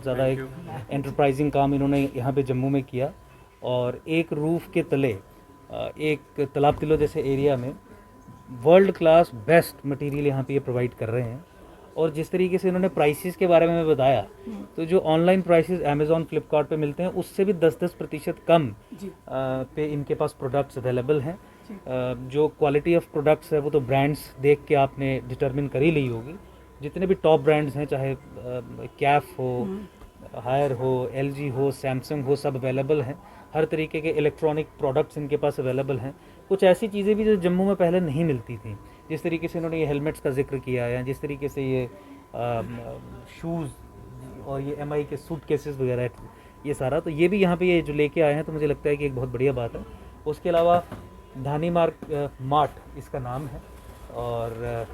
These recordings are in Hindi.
बहुत ज़्यादा एक एंटरप्राइजिंग काम इन्होंने यहाँ पे जम्मू में किया। और एक रूफ़ के तले एक तालाब तिलो जैसे एरिया में वर्ल्ड क्लास बेस्ट मटेरियल यहाँ पे ये प्रोवाइड कर रहे हैं। और जिस तरीके से इन्होंने प्राइसेस के बारे में बताया, तो जो ऑनलाइन प्राइसेस अमेज़ॉन फ्लिपकार्ट पे मिलते हैं उससे भी 10% कम पे इनके पास प्रोडक्ट्स अवेलेबल हैं। जो क्वालिटी ऑफ प्रोडक्ट्स है वो तो ब्रांड्स देख के आपने डिटरमिन कर ही ली होगी। जितने भी टॉप ब्रांड्स हैं, चाहे कैफ हो, हायर हो, एलजी हो, सैमसंग हो, सब अवेलेबल हैं। हर तरीके के इलेक्ट्रॉनिक प्रोडक्ट्स इनके पास अवेलेबल हैं। कुछ ऐसी चीज़ें भी जो जम्मू में पहले नहीं मिलती थी, जिस तरीके से इन्होंने ये हेलमेट्स का जिक्र किया है, या जिस तरीके से ये शूज़ और ये एमआई के सूट केसेस वगैरह, ये सारा, तो ये भी यहाँ पे ये जो लेके आए हैं, तो मुझे लगता है कि एक बहुत बढ़िया बात है। उसके अलावा धानी मार्ट इसका नाम है, और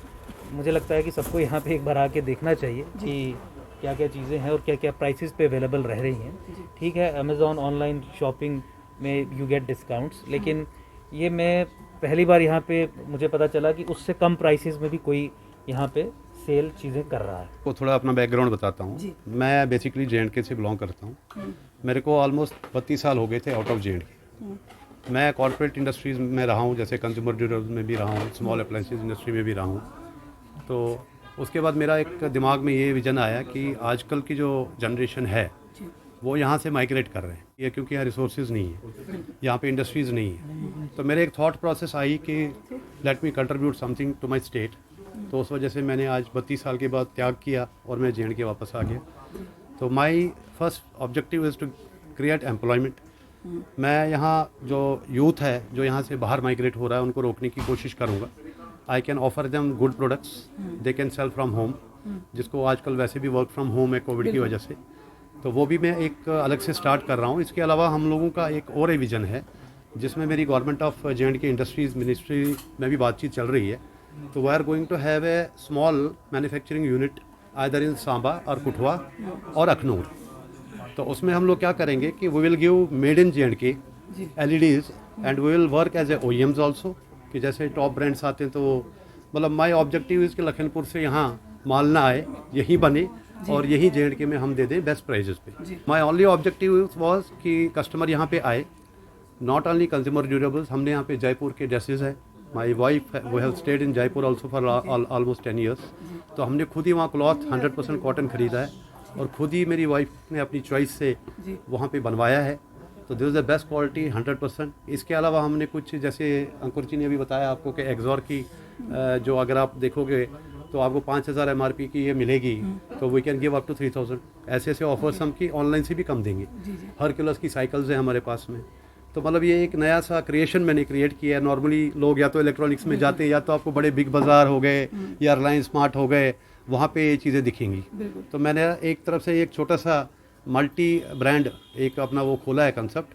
मुझे लगता है कि सबको यहाँ पे एक बार आके देखना चाहिए कि क्या क्या चीज़ें हैं और क्या क्या प्राइसेस पे अवेलेबल रह रही हैं। ठीक है, अमेज़ॉन ऑनलाइन शॉपिंग में यू गेट डिस्काउंट्स, लेकिन ये मैं पहली बार यहाँ पे मुझे पता चला कि उससे कम प्राइसेस में भी कोई यहाँ पे सेल चीज़ें कर रहा है। को थोड़ा अपना बैकग्राउंड बताता हूँ। मैं बेसिकली जे.एंड.के से बिलोंग करता हूँ। मेरे को ऑलमोस्ट 32 साल हो गए थे आउट ऑफ जे.एंड.के। मैं कॉर्पोरेट इंडस्ट्रीज़ में रहा हूँ, जैसे कंज्यूमर ड्यूरेबल्स में भी रहा हूँ, स्मॉल अप्लायंसेज इंडस्ट्री में भी रहा हूँ। तो उसके बाद मेरा एक दिमाग में ये विज़न आया कि आजकल की जो जनरेशन है वो यहाँ से माइग्रेट कर रहे हैं, ये क्योंकि यहाँ रिसोर्सेज नहीं है, यहाँ पे इंडस्ट्रीज़ नहीं है। तो मेरे एक थॉट प्रोसेस आई कि let me contribute something to my state. तो उस वजह से मैंने आज 32 साल के बाद त्याग किया और मैं जे.एंड.के वापस आ गया। तो my first objective is to create employment. मैं यहाँ जो यूथ है जो यहाँ से बाहर माइग्रेट हो रहा है उनको रोकने की कोशिश करूँगा। I can offer them good products, they can sell from home, जिसको आजकल वैसे भी वर्क फ्रॉम होम है कोविड की वजह से। तो वो भी मैं एक अलग से स्टार्ट कर रहा हूँ। इसके अलावा हम लोगों का एक और विज़न है जिसमें मेरी government of J and K industries ministry में भी बातचीत चल रही है। तो we are going to have a small manufacturing unit either in Samba और कुठवा और अखनूर। तो उसमें हम लोग क्या करेंगे कि we will give made in J and K LEDs and we will work as a OEMs also, कि जैसे टॉप ब्रांड्स आते हैं तो मतलब माय ऑब्जेक्टिव इज़ कि लखनपुर से यहाँ माल ना आए, यहीं बने और यही जे.एंड.के में हम दे दें बेस्ट प्राइजेस पे। माय ओनली ऑब्जेक्टिव वाज कि कस्टमर यहाँ पे आए, नॉट ओनली कंज्यूमर ड्यूरेबल्स। हमने यहाँ पे जयपुर के ड्रेसेस है, my wife we have stayed in Jaipur also for almost 10 years। तो हमने खुद ही वहाँ क्लॉथ 100% कॉटन खरीदा है और खुद ही मेरी वाइफ ने अपनी चॉइस से वहाँ पे बनवाया है। तो this is the best quality 100%। इसके अलावा हमने कुछ, जैसे अंकुर जी ने अभी बताया आपको कि एक्सॉर की जो अगर आप देखोगे तो आपको 5000 MRP की ये मिलेगी, तो we can give up to 3000। ऐसे ऐसे ऑफर्स हम की ऑनलाइन से भी कम देंगे। हर किलोस की साइकिल्स हैं हमारे पास में। तो मतलब ये एक नया सा क्रिएशन मैंने क्रिएट किया है। नॉर्मली लोग या तो इलेक्ट्रॉनिक्स में जाते हैं या तो आपको बड़े बिग बाज़ार हो गए या रिलायंस स्मार्ट हो गए, वहाँ पे ये चीज़ें दिखेंगी। तो मैंने एक तरफ से एक छोटा सा मल्टी ब्रांड एक अपना वो खोला है कंसेप्ट,